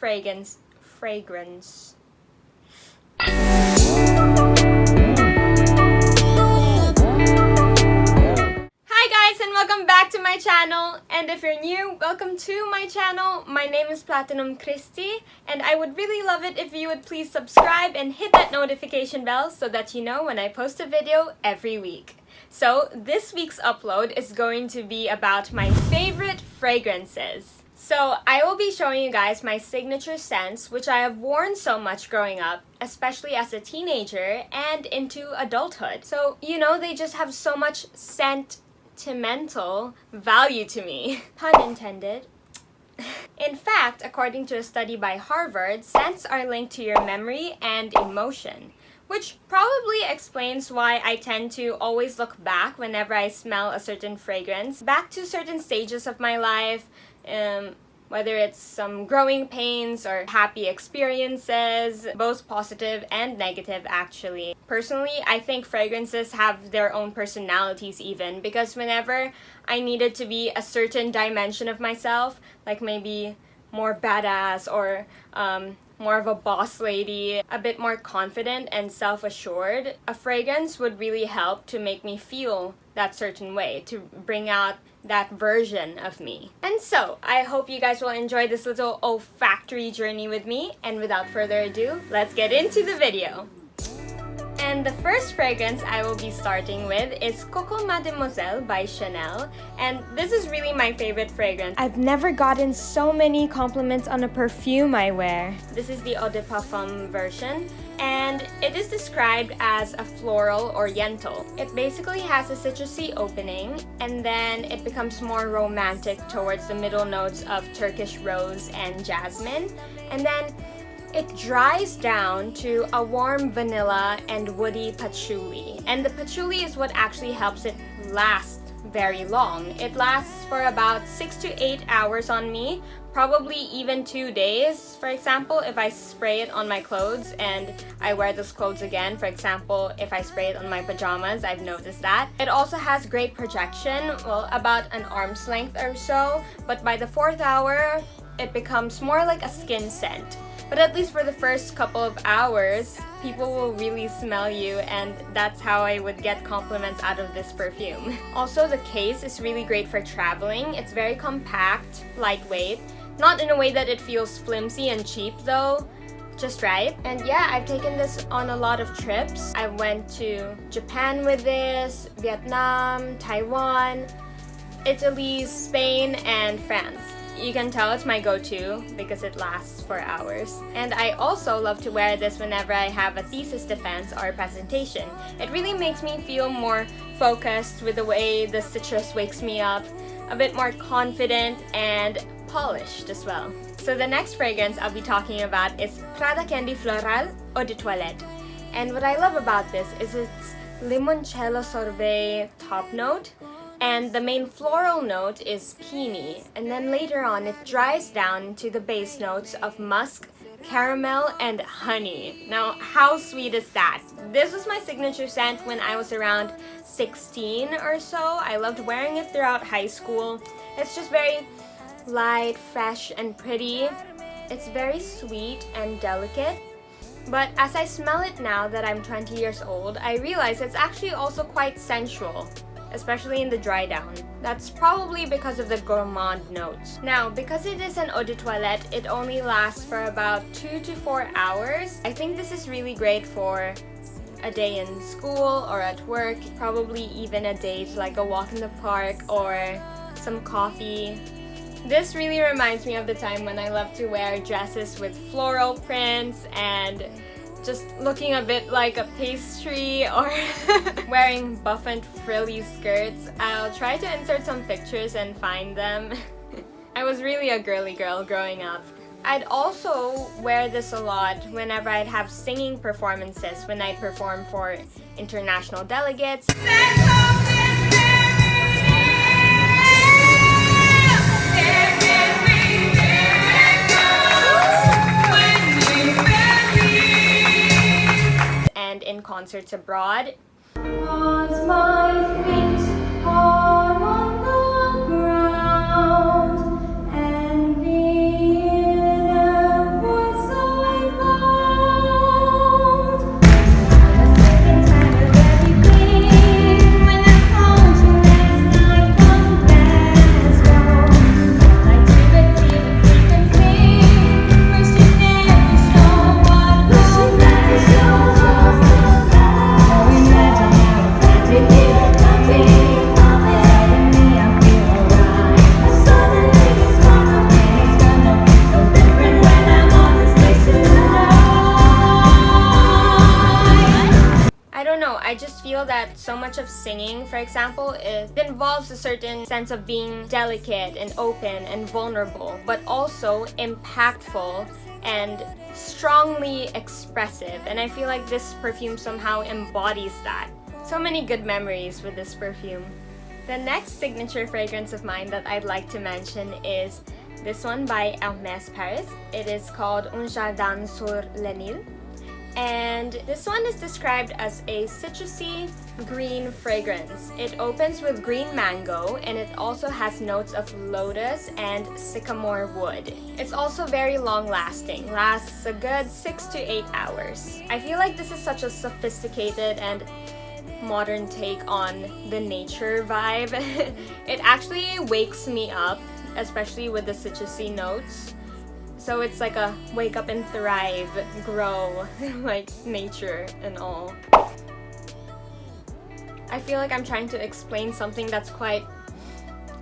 fragrance. Hi guys, and welcome back to my channel. And if you're new, welcome to my channel. My name is Platinum Christy, and I would really love it if you would please subscribe and hit that notification bell so that you know when I post a video every week. So this week's upload is going to be about my favorite fragrances. So I will be showing you guys my signature scents, which I have worn so much growing up, especially as a teenager and into adulthood. So, you know, they just have so much sentimental value to me. Pun intended. In fact, according to a study by Harvard, scents are linked to your memory and emotion, which probably explains why I tend to always look back whenever I smell a certain fragrance, back to certain stages of my life, whether it's some growing pains or happy experiences, both positive and negative actually. Personally, I think fragrances have their own personalities even, because whenever I needed to be a certain dimension of myself, like maybe more badass or more of a boss lady, a bit more confident and self-assured, a fragrance would really help to make me feel that certain way, to bring out that version of me. And so, I hope you guys will enjoy this little olfactory journey with me, and without further ado, let's get into the video. And the first fragrance I will be starting with is Coco Mademoiselle by Chanel, and this is really my favorite fragrance. I've never gotten so many compliments on a perfume I wear. This is the Eau de Parfum version, and it is described as a floral oriental. It basically has a citrusy opening, and then it becomes more romantic towards the middle notes of Turkish rose and jasmine, and then it dries down to a warm vanilla and woody patchouli. And the patchouli is what actually helps it last very long. It lasts for about 6 to 8 hours on me, probably even 2 days. For example, if I spray it on my clothes and I wear those clothes again, for example, if I spray it on my pajamas, I've noticed that. It also has great projection, well, about an arm's length or so, but by the 4th hour, it becomes more like a skin scent. But at least for the first couple of hours, people will really smell you, and that's how I would get compliments out of this perfume. Also, the case is really great for traveling. It's very compact, lightweight, not in a way that it feels flimsy and cheap though, just right. And yeah, I've taken this on a lot of trips. I went to Japan with this, Vietnam, Taiwan, Italy, Spain, and France. You can tell it's my go-to because it lasts for hours. And I also love to wear this whenever I have a thesis defense or presentation. It really makes me feel more focused with the way the citrus wakes me up, a bit more confident and polished as well. So the next fragrance I'll be talking about is Prada Candy Floral Eau de Toilette. And what I love about this is its limoncello sorbet top note. And the main floral note is peony, and then later on it dries down to the base notes of musk, caramel, and honey. Now, how sweet is that? This was my signature scent when I was around 16 or so. I loved wearing it throughout high school. It's just very light, fresh, and pretty. It's very sweet and delicate. But as I smell it now that I'm 20 years old, I realize it's actually also quite sensual, especially in the dry down. That's probably because of the gourmand notes. Now, because it is an eau de toilette, it only lasts for about 2 to 4 hours. I think this is really great for a day in school or at work, probably even a date like a walk in the park or some coffee. This really reminds me of the time when I loved to wear dresses with floral prints and just looking a bit like a pastry, or wearing buff and frilly skirts. I'll try to insert some pictures and find them. I was really a girly girl growing up. I'd also wear this a lot whenever I'd have singing performances, when I perform for international delegates. And in concerts abroad. Cause my feet are on the ground, and in a I just feel that so much of singing, for example, it involves a certain sense of being delicate and open and vulnerable, but also impactful and strongly expressive. And I feel like this perfume somehow embodies that. So many good memories with this perfume. The next signature fragrance of mine that I'd like to mention is this one by Hermès Paris. It is called Un Jardin sur le Nil. And this one is described as a citrusy green fragrance. It opens with green mango and it also has notes of lotus and sycamore wood. It's also very long lasting, lasts a good 6 to 8 hours. I feel like this is such a sophisticated and modern take on the nature vibe. It actually wakes me up, especially with the citrusy notes. So it's like a wake up and thrive, grow, like nature and all. I feel like I'm trying to explain something that's quite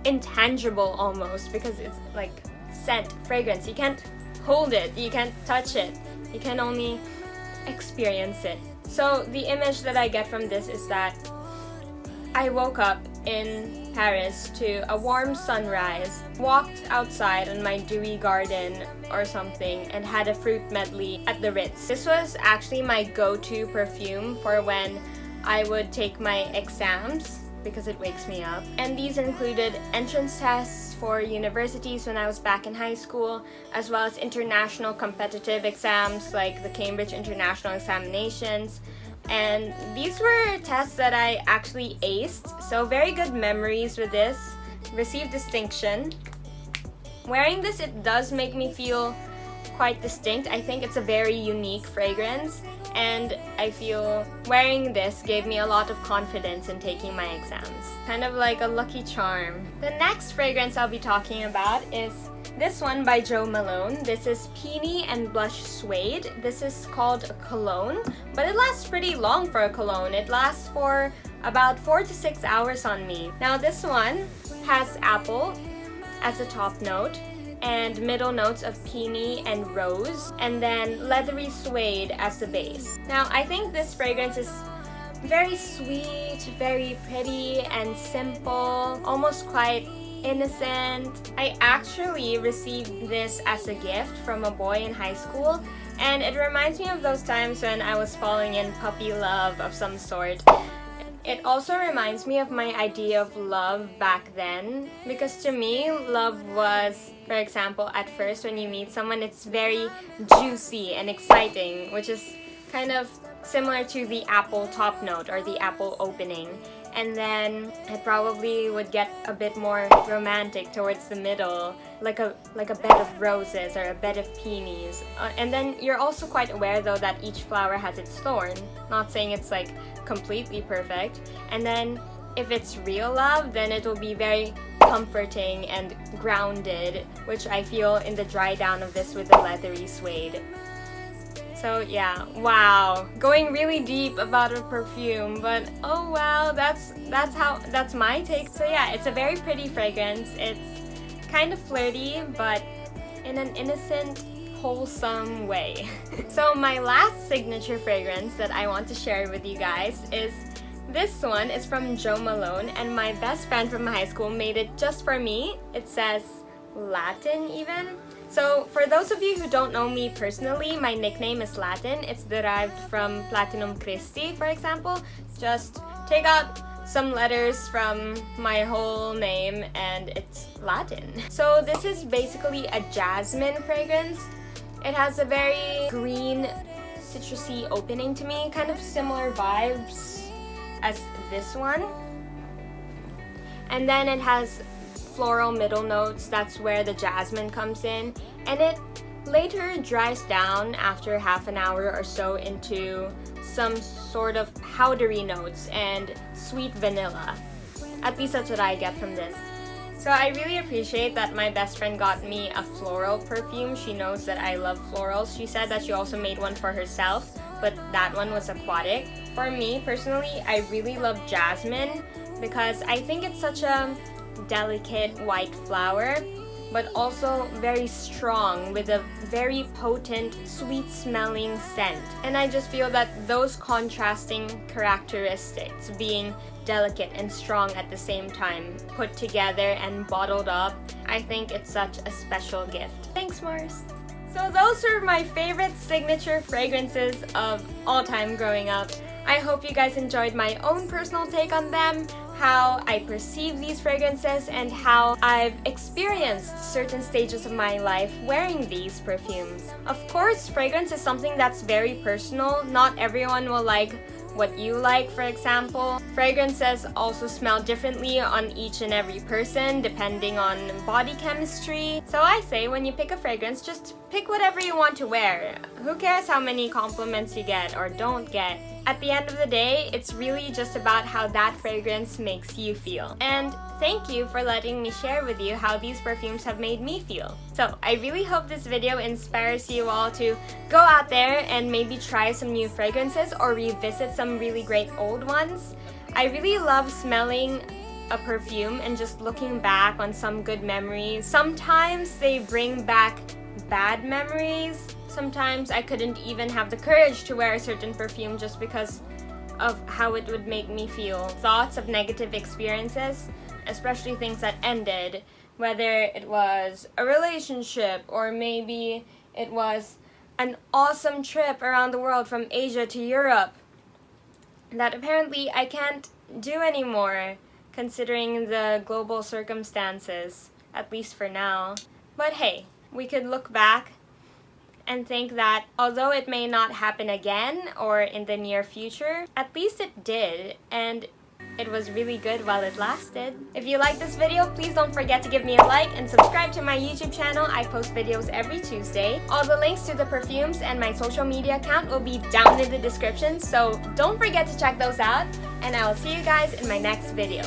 intangible almost, because it's like scent, fragrance. You can't hold it, you can't touch it, you can only experience it. So the image that I get from this is that I woke up in Paris to a warm sunrise, walked outside on my dewy garden or something, and had a fruit medley at the Ritz. This was actually my go-to perfume for when I would take my exams, because it wakes me up. And these included entrance tests for universities when I was back in high school, as well as international competitive exams like the Cambridge International Examinations. And these were tests that I actually aced, so very good memories with this. Received distinction. Wearing this, it does make me feel quite distinct. I think it's a very unique fragrance, and I feel wearing this gave me a lot of confidence in taking my exams. Kind of like a lucky charm. The next fragrance I'll be talking about is this one by Jo Malone. This is Peony and Blush Suede. This is called a cologne, but it lasts pretty long for a cologne. It lasts for about 4 to 6 hours on me. Now this one has apple as a top note, and middle notes of peony and rose, and then leathery suede as the base. Now I think this fragrance is very sweet, very pretty and simple, almost quite innocent. I actually received this as a gift from a boy in high school, and it reminds me of those times when I was falling in puppy love of some sort. It also reminds me of my idea of love back then, because to me, love was, for example, at first when you meet someone, it's very juicy and exciting, which is kind of similar to the apple top note or the apple opening. And then it probably would get a bit more romantic towards the middle, like a bed of roses or a bed of peonies. And then you're also quite aware though that each flower has its thorn. Not saying it's like completely perfect. And then if it's real love, then it will be very comforting and grounded, which I feel in the dry down of this with the leathery suede. So yeah, wow, going really deep about a perfume, but oh wow, that's my take. So yeah, it's a very pretty fragrance. It's kind of flirty, but in an innocent, wholesome way. So my last signature fragrance that I want to share with you guys is this one. It's from Jo Malone, and my best friend from high school made it just for me. It says Latin even. So for those of you who don't know me personally, my nickname is Latin. It's derived from Platinum Christi, for example. Just take out some letters from my whole name and it's Latin. So this is basically a jasmine fragrance. It has a very green, citrusy opening to me, kind of similar vibes as this one. And then it has floral middle notes. That's where the jasmine comes in, and it later dries down after half an hour or so into some sort of powdery notes and sweet vanilla. At least that's what I get from this. So I really appreciate that my best friend got me a floral perfume. She knows that I love florals. She said that she also made one for herself, but that one was aquatic. For me personally, I really love jasmine because I think it's such a delicate white flower, but also very strong with a very potent, sweet-smelling scent. And I just feel that those contrasting characteristics, being delicate and strong at the same time, put together and bottled up, I think it's such a special gift. Thanks, Mars! So those are my favorite signature fragrances of all time growing up. I hope you guys enjoyed my own personal take on them, how I perceive these fragrances, and how I've experienced certain stages of my life wearing these perfumes. Of course, fragrance is something that's very personal. Not everyone will like what you like, for example. Fragrances also smell differently on each and every person depending on body chemistry. So I say when you pick a fragrance, just pick whatever you want to wear. Who cares how many compliments you get or don't get? At the end of the day, it's really just about how that fragrance makes you feel. And thank you for letting me share with you how these perfumes have made me feel. So I really hope this video inspires you all to go out there and maybe try some new fragrances or revisit some really great old ones. I really love smelling a perfume and just looking back on some good memories. Sometimes they bring back bad memories. Sometimes I couldn't even have the courage to wear a certain perfume just because of how it would make me feel. Thoughts of negative experiences, especially things that ended, whether it was a relationship or maybe it was an awesome trip around the world from Asia to Europe that apparently I can't do anymore considering the global circumstances, at least for now. But hey, we could look back and think that although it may not happen again or in the near future, at least it did, and it was really good while it lasted. If you like this video, please don't forget to give me a like and subscribe to my YouTube channel. I post videos every Tuesday. All the links to the perfumes and my social media account will be down in the description, so don't forget to check those out, and I will see you guys in my next video.